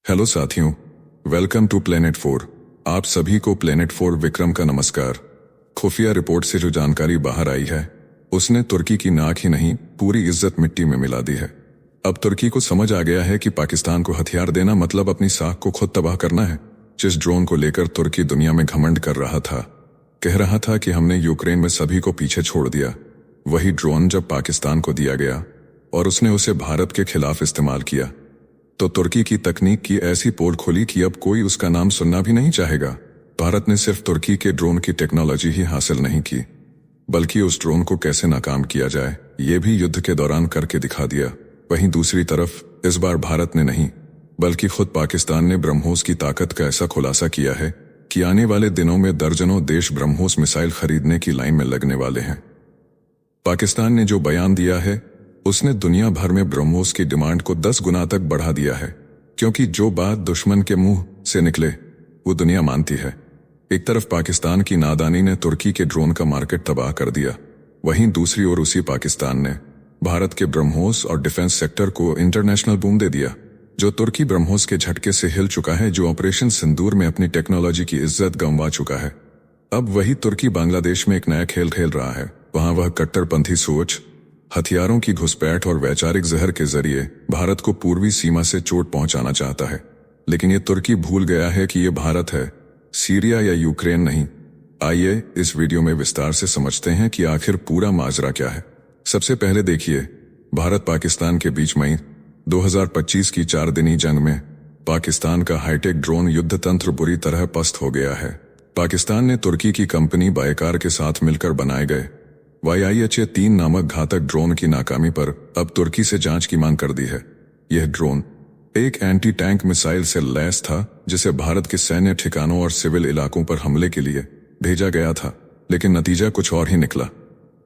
Hello साथियों, welcome to planet 4। आप सभी को प्लेनेट 4 विक्रम का नमस्कार। खुफिया रिपोर्ट से जो जानकारी बाहर आई है उसने तुर्की की नाक ही नहीं पूरी इज्जत मिट्टी में मिला दी है। अब तुर्की को समझ आ गया है कि पाकिस्तान को हथियार देना मतलब अपनी साख को खुद तबाह करना है। जिस ड्रोन को लेकर तुर्की दुनिया में घमंड कर रहा था, कह रहा था कि हमने यूक्रेन में सभी को पीछे छोड़ दिया, वही ड्रोन जब पाकिस्तान को दिया गया और उसने उसे भारत के खिलाफ इस्तेमाल किया तो तुर्की की तकनीक की ऐसी पोल खुली कि अब कोई उसका नाम सुनना भी नहीं चाहेगा। भारत ने सिर्फ तुर्की के ड्रोन की टेक्नोलॉजी ही हासिल नहीं की, बल्कि उस ड्रोन को कैसे नाकाम किया जाए ये भी युद्ध के दौरान करके दिखा दिया। वहीं दूसरी तरफ इस बार भारत ने नहीं बल्कि खुद पाकिस्तान ने ब्रह्मोस की ताकत का ऐसा खुलासा किया है कि आने वाले दिनों में दर्जनों देश ब्रह्मोस मिसाइल खरीदने की लाइन में लगने वाले हैं। पाकिस्तान ने जो बयान दिया है उसने दुनिया भर में ब्रह्मोस की डिमांड को 10 गुना तक बढ़ा दिया है, क्योंकि जो बात दुश्मन के मुंह से निकले वो दुनिया मानती है। एक तरफ पाकिस्तान की नादानी ने तुर्की के ड्रोन का मार्केट तबाह कर दिया, वहीं दूसरी ओर उसी पाकिस्तान ने भारत के ब्रह्मोस और डिफेंस सेक्टर को इंटरनेशनल बूम दे दिया। जो तुर्की ब्रह्मोस के झटके से हिल चुका है, जो ऑपरेशन सिंदूर में अपनी टेक्नोलॉजी की इज्जत गंवा चुका है, अब वही तुर्की बांग्लादेश में एक नया खेल खेल रहा है। वहां वह कट्टरपंथी सोच, हथियारों की घुसपैठ और वैचारिक जहर के जरिए भारत को पूर्वी सीमा से चोट पहुंचाना चाहता है। लेकिन ये तुर्की भूल गया है कि ये भारत है, सीरिया या यूक्रेन नहीं। आइए इस वीडियो में विस्तार से समझते हैं कि आखिर पूरा माजरा क्या है। सबसे पहले देखिए, भारत पाकिस्तान के बीच मई 2025 की 4 दिनी जंग में पाकिस्तान का हाईटेक ड्रोन युद्ध तंत्र बुरी तरह पस्त हो गया है। पाकिस्तान ने तुर्की की कंपनी बायकार के साथ मिलकर बनाए गए YIH-3 नामक घातक ड्रोन की नाकामी पर अब तुर्की से जांच की मांग कर दी है। यह ड्रोन एक एंटी टैंक मिसाइल से लैस था जिसे भारत के सैन्य ठिकानों और सिविल इलाकों पर हमले के लिए भेजा गया था, लेकिन नतीजा कुछ और ही निकला।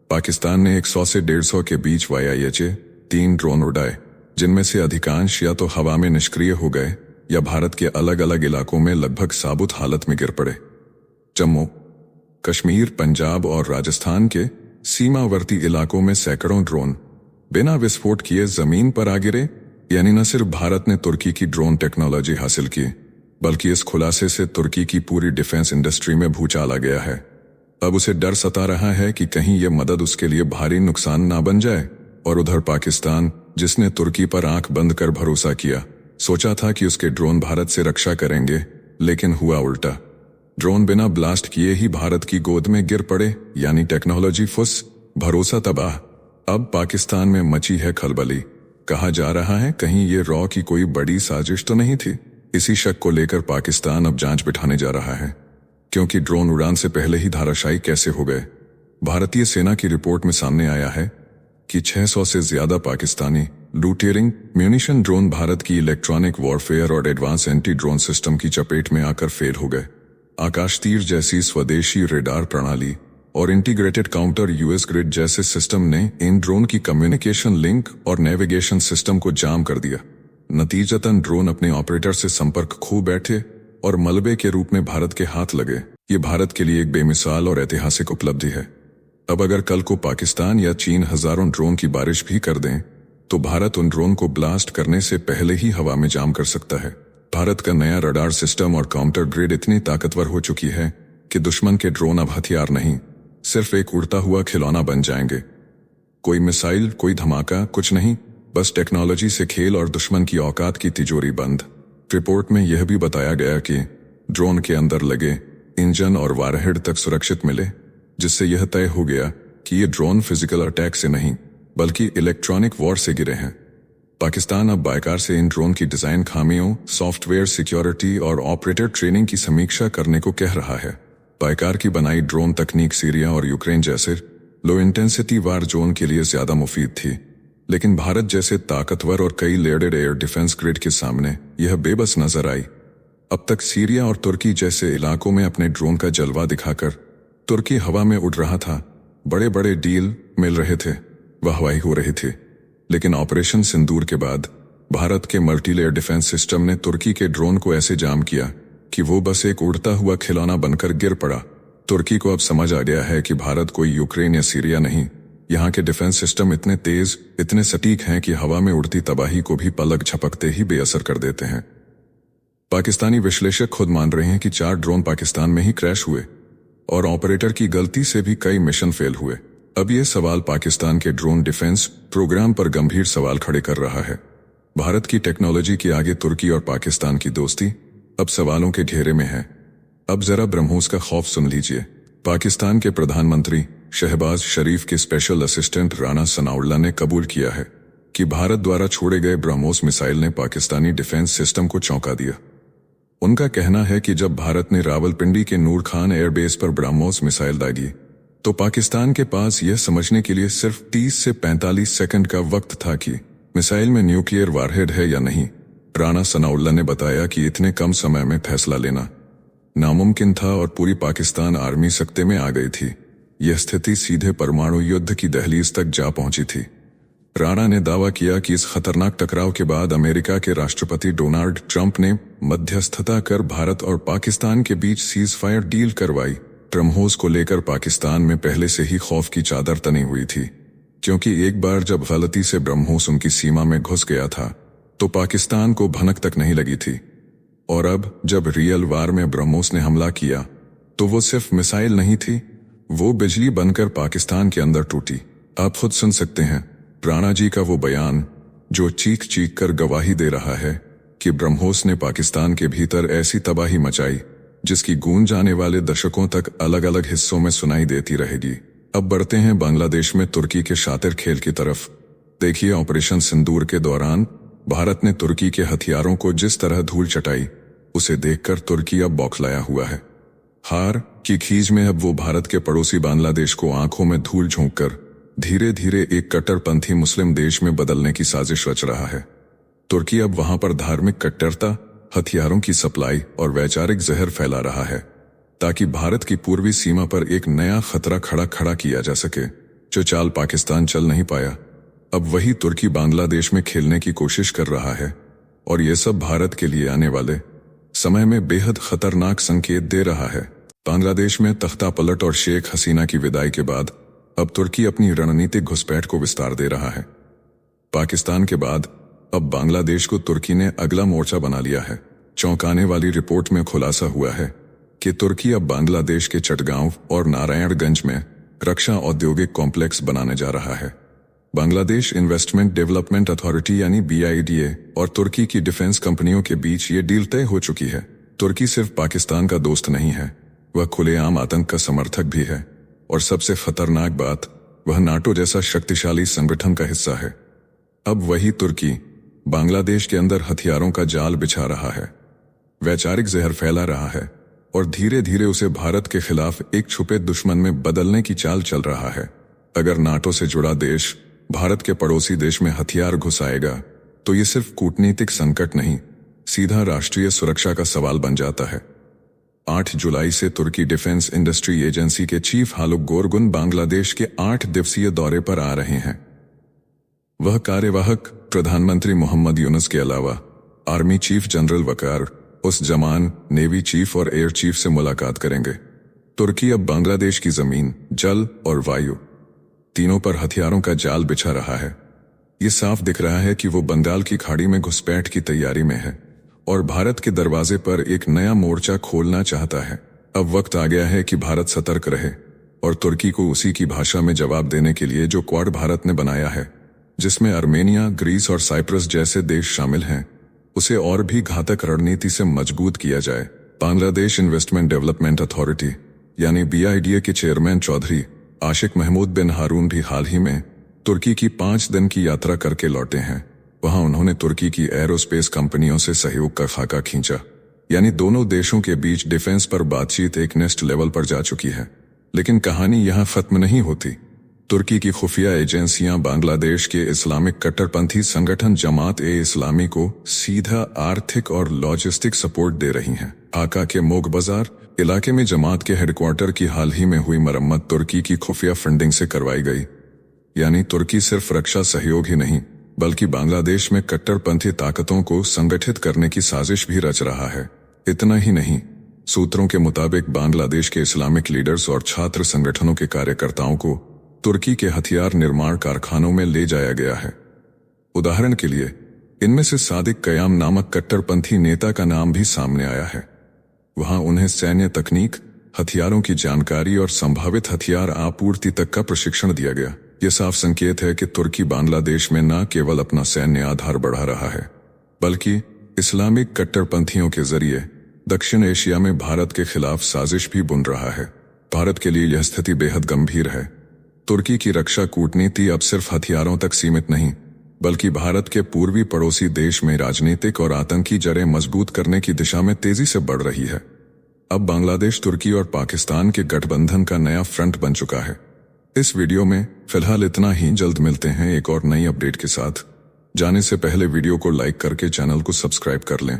पाकिस्तान ने 100 से 150 के बीच YIH-3 ड्रोन उड़ाए, जिनमें से अधिकांश या तो हवा में निष्क्रिय हो गए या भारत के अलग अलग इलाकों में लगभग साबुत हालत में गिर पड़े। जम्मू कश्मीर, पंजाब और राजस्थान के सीमावर्ती इलाकों में सैकड़ों ड्रोन बिना विस्फोट किए जमीन पर आ गिरे। यानी न सिर्फ भारत ने तुर्की की ड्रोन टेक्नोलॉजी हासिल की, बल्कि इस खुलासे से तुर्की की पूरी डिफेंस इंडस्ट्री में भूचाल आ गया है। अब उसे डर सता रहा है कि कहीं यह मदद उसके लिए भारी नुकसान ना बन जाए। और उधर पाकिस्तान, जिसने तुर्की पर आंख बंद कर भरोसा किया, सोचा था कि उसके ड्रोन भारत से रक्षा करेंगे, लेकिन हुआ उल्टा। ड्रोन बिना ब्लास्ट किए ही भारत की गोद में गिर पड़े। यानी टेक्नोलॉजी फुस, भरोसा तबाह। अब पाकिस्तान में मची है खलबली। कहा जा रहा है कहीं ये रॉ की कोई बड़ी साजिश तो नहीं थी। इसी शक को लेकर पाकिस्तान अब जांच बिठाने जा रहा है, क्योंकि ड्रोन उड़ान से पहले ही धाराशायी कैसे हो गए। भारतीय सेना की रिपोर्ट में सामने आया है कि 600 से ज्यादा पाकिस्तानी लूटियरिंग म्यूनिशन ड्रोन भारत की इलेक्ट्रॉनिक वॉरफेयर और एडवांस एंटी ड्रोन सिस्टम की चपेट में आकर फेल हो गए। आकाश तीर जैसी स्वदेशी रेडार प्रणाली और इंटीग्रेटेड काउंटर यूएस ग्रिड जैसे सिस्टम ने इन ड्रोन की कम्युनिकेशन लिंक और नेविगेशन सिस्टम को जाम कर दिया। नतीजतन ड्रोन अपने ऑपरेटर से संपर्क खो बैठे और मलबे के रूप में भारत के हाथ लगे। ये भारत के लिए एक बेमिसाल और ऐतिहासिक उपलब्धि है। अब अगर कल को पाकिस्तान या चीन हजारों ड्रोन की बारिश भी कर दें तो भारत उन ड्रोन को ब्लास्ट करने से पहले ही हवा में जाम कर सकता है। भारत का नया रडार सिस्टम और काउंटर ग्रिड इतनी ताकतवर हो चुकी है कि दुश्मन के ड्रोन अब हथियार नहीं, सिर्फ एक उड़ता हुआ खिलौना बन जाएंगे। कोई मिसाइल, कोई धमाका, कुछ नहीं, बस टेक्नोलॉजी से खेल और दुश्मन की औकात की तिजोरी बंद। रिपोर्ट में यह भी बताया गया कि ड्रोन के अंदर लगे इंजन और वारहेड तक सुरक्षित मिले, जिससे यह तय हो गया कि ये ड्रोन फिजिकल अटैक से नहीं बल्कि इलेक्ट्रॉनिक वॉर से गिरे हैं। पाकिस्तान अब बायकार से इन ड्रोन की डिजाइन खामियों, सॉफ्टवेयर सिक्योरिटी और ऑपरेटर ट्रेनिंग की समीक्षा करने को कह रहा है। बायकार की बनाई ड्रोन तकनीक सीरिया और यूक्रेन जैसे लो इंटेंसिटी वार जोन के लिए ज्यादा मुफीद थी, लेकिन भारत जैसे ताकतवर और कई लेयर्ड एयर डिफेंस ग्रिड के सामने यह बेबस नजर आई। अब तक सीरिया और तुर्की जैसे इलाकों में अपने ड्रोन का जलवा दिखाकर तुर्की हवा में उड़ रहा था, बड़े बड़े डील मिल रहे थे, वाहवाही हो रही थी। लेकिन ऑपरेशन सिंदूर के बाद भारत के मल्टीलेयर डिफेंस सिस्टम ने तुर्की के ड्रोन को ऐसे जाम किया कि वो बस एक उड़ता हुआ खिलौना बनकर गिर पड़ा। तुर्की को अब समझ आ गया है कि भारत कोई यूक्रेन या सीरिया नहीं, यहाँ के डिफेंस सिस्टम इतने तेज, इतने सटीक हैं कि हवा में उड़ती तबाही को भी पलक झपकते ही बेअसर कर देते हैं। पाकिस्तानी विश्लेषक खुद मान रहे हैं कि 4 ड्रोन पाकिस्तान में ही क्रैश हुए और ऑपरेटर की गलती से भी कई मिशन फेल हुए। अब यह सवाल पाकिस्तान के ड्रोन डिफेंस प्रोग्राम पर गंभीर सवाल खड़े कर रहा है। भारत की टेक्नोलॉजी के आगे तुर्की और पाकिस्तान की दोस्ती अब सवालों के घेरे में है। अब जरा ब्रह्मोस का खौफ सुन लीजिए। पाकिस्तान के प्रधानमंत्री शहबाज शरीफ के स्पेशल असिस्टेंट राणा सनाउल्लाह ने कबूल किया है कि भारत द्वारा छोड़े गए ब्रह्मोस मिसाइल ने पाकिस्तानी डिफेंस सिस्टम को चौंका दिया। उनका कहना है कि जब भारत ने रावलपिंडी के नूर खान एयरबेस पर ब्रह्मोस मिसाइल दागी तो पाकिस्तान के पास यह समझने के लिए सिर्फ 30 से 45 सेकंड का वक्त था कि मिसाइल में न्यूक्लियर वारहेड है या नहीं। राणा सनाउल्लाह ने बताया कि इतने कम समय में फैसला लेना नामुमकिन था और पूरी पाकिस्तान आर्मी सकते में आ गई थी। यह स्थिति सीधे परमाणु युद्ध की दहलीज तक जा पहुंची थी। राणा ने दावा किया कि इस खतरनाक टकराव के बाद अमेरिका के राष्ट्रपति डोनाल्ड ट्रंप ने मध्यस्थता कर भारत और पाकिस्तान के बीच सीजफायर डील करवाई। ब्रह्मोस को लेकर पाकिस्तान में पहले से ही खौफ की चादर तनी हुई थी, क्योंकि एक बार जब गलती से ब्रह्मोस उनकी सीमा में घुस गया था तो पाकिस्तान को भनक तक नहीं लगी थी। और अब जब रियल वार में ब्रह्मोस ने हमला किया तो वो सिर्फ मिसाइल नहीं थी, वो बिजली बनकर पाकिस्तान के अंदर टूटी। आप खुद सुन सकते हैं राणा जी का वो बयान जो चीख चीख कर गवाही दे रहा है कि ब्रह्मोस ने पाकिस्तान के भीतर ऐसी तबाही मचाई जिसकी गूंज जाने वाले दशकों तक अलग अलग हिस्सों में सुनाई देती रहेगी। अब बढ़ते हैं बांग्लादेश में तुर्की के शातिर खेल की तरफ। देखिए, ऑपरेशन सिंदूर के दौरान भारत ने तुर्की के हथियारों को जिस तरह धूल चटाई, उसे देखकर तुर्की अब बौखलाया हुआ है। हार की खीज में अब वो भारत के पड़ोसी बांग्लादेश को आंखों में धूल झोंककर धीरे धीरे एक कट्टरपंथी मुस्लिम देश में बदलने की साजिश रच रहा है। तुर्की अब वहां पर धार्मिक कट्टरता, हथियारों की सप्लाई और वैचारिक जहर फैला रहा है ताकि भारत की पूर्वी सीमा पर एक नया खतरा खड़ा किया जा सके। जो चाल पाकिस्तान चल नहीं पाया, अब वही तुर्की बांग्लादेश में खेलने की कोशिश कर रहा है और ये सब भारत के लिए आने वाले समय में बेहद खतरनाक संकेत दे रहा है। बांग्लादेश में तख्ता पलट और शेख हसीना की विदाई के बाद अब तुर्की अपनी रणनीतिक घुसपैठ को विस्तार दे रहा है। पाकिस्तान के बाद अब बांग्लादेश को तुर्की ने अगला मोर्चा बना लिया है। चौंकाने वाली रिपोर्ट में खुलासा हुआ है कि तुर्की अब बांग्लादेश के चटगांव और नारायणगंज में रक्षा औद्योगिक कॉम्प्लेक्स बनाने जा रहा है। बांग्लादेश इन्वेस्टमेंट डेवलपमेंट अथॉरिटी यानी BIDA और तुर्की की डिफेंस कंपनियों के बीच ये डील तय हो चुकी है। तुर्की सिर्फ पाकिस्तान का दोस्त नहीं है, वह खुलेआम आतंक का समर्थक भी है और सबसे खतरनाक बात, वह नाटो जैसा शक्तिशाली संगठन का हिस्सा है। अब वही तुर्की बांग्लादेश के अंदर हथियारों का जाल बिछा रहा है, वैचारिक जहर फैला रहा है और धीरे धीरे उसे भारत के खिलाफ एक छुपे दुश्मन में बदलने की चाल चल रहा है। अगर नाटो से जुड़ा देश भारत के पड़ोसी देश में हथियार घुसाएगा तो ये सिर्फ कूटनीतिक संकट नहीं, सीधा राष्ट्रीय सुरक्षा का सवाल बन जाता है। 8 जुलाई से तुर्की डिफेंस इंडस्ट्री एजेंसी के चीफ हालुक गोरगुन बांग्लादेश के 8 दिवसीय दौरे पर आ रहे हैं। वह कार्यवाहक प्रधानमंत्री मोहम्मद यूनुस के अलावा आर्मी चीफ जनरल वकार, उस जमान, नेवी चीफ और एयर चीफ से मुलाकात करेंगे। तुर्की अब बांग्लादेश की जमीन, जल और वायु तीनों पर हथियारों का जाल बिछा रहा है। ये साफ दिख रहा है कि वो बंगाल की खाड़ी में घुसपैठ की तैयारी में है और भारत के दरवाजे पर एक नया मोर्चा खोलना चाहता है। अब वक्त आ गया है कि भारत सतर्क रहे और तुर्की को उसी की भाषा में जवाब देने के लिए जो क्वाड भारत ने बनाया है, जिसमें अर्मेनिया, ग्रीस और साइप्रस जैसे देश शामिल हैं, उसे और भी घातक रणनीति से मजबूत किया जाए। बांग्लादेश इन्वेस्टमेंट डेवलपमेंट अथॉरिटी यानी BIDA के चेयरमैन चौधरी आशिक महमूद बिन हारून भी हाल ही में तुर्की की 5 दिन की यात्रा करके लौटे हैं। वहां उन्होंने तुर्की की एरोस्पेस कंपनियों से सहयोग का खाका खींचा, यानी दोनों देशों के बीच डिफेंस पर बातचीत एक नेक्स्ट लेवल पर जा चुकी है। लेकिन कहानी यहां खत्म नहीं होती। तुर्की की खुफिया एजेंसियां बांग्लादेश के इस्लामिक कट्टरपंथी संगठन जमात-ए-इस्लामी को सीधा आर्थिक और लॉजिस्टिक सपोर्ट दे रही हैं। ढाका के मोग बाजार इलाके में जमात के हेडक्वार्टर की हाल ही में हुई मरम्मत तुर्की की खुफिया फंडिंग से करवाई गई। यानी तुर्की सिर्फ रक्षा सहयोग ही नहीं बल्कि बांग्लादेश में कट्टरपंथी ताकतों को संगठित करने की साजिश भी रच रहा है। इतना ही नहीं, सूत्रों के मुताबिक बांग्लादेश के इस्लामिक लीडर्स और छात्र संगठनों के कार्यकर्ताओं को तुर्की के हथियार निर्माण कारखानों में ले जाया गया है। उदाहरण के लिए, इनमें से सादिक कयाम नामक कट्टरपंथी नेता का नाम भी सामने आया है। वहां उन्हें सैन्य तकनीक, हथियारों की जानकारी और संभावित हथियार आपूर्ति तक का प्रशिक्षण दिया गया। यह साफ संकेत है कि तुर्की बांग्लादेश में न केवल अपना सैन्य आधार बढ़ा रहा है, बल्कि इस्लामिक कट्टरपंथियों के जरिए दक्षिण एशिया में भारत के खिलाफ साजिश भी बुन रहा है। भारत के लिए यह स्थिति बेहद गंभीर है। तुर्की की रक्षा कूटनीति अब सिर्फ हथियारों तक सीमित नहीं, बल्कि भारत के पूर्वी पड़ोसी देश में राजनीतिक और आतंकी जड़ें मजबूत करने की दिशा में तेजी से बढ़ रही है। अब बांग्लादेश तुर्की और पाकिस्तान के गठबंधन का नया फ्रंट बन चुका है। इस वीडियो में फिलहाल इतना ही। जल्द मिलते हैं एक और नई अपडेट के साथ। जाने से पहले वीडियो को लाइक करके चैनल को सब्सक्राइब कर लें।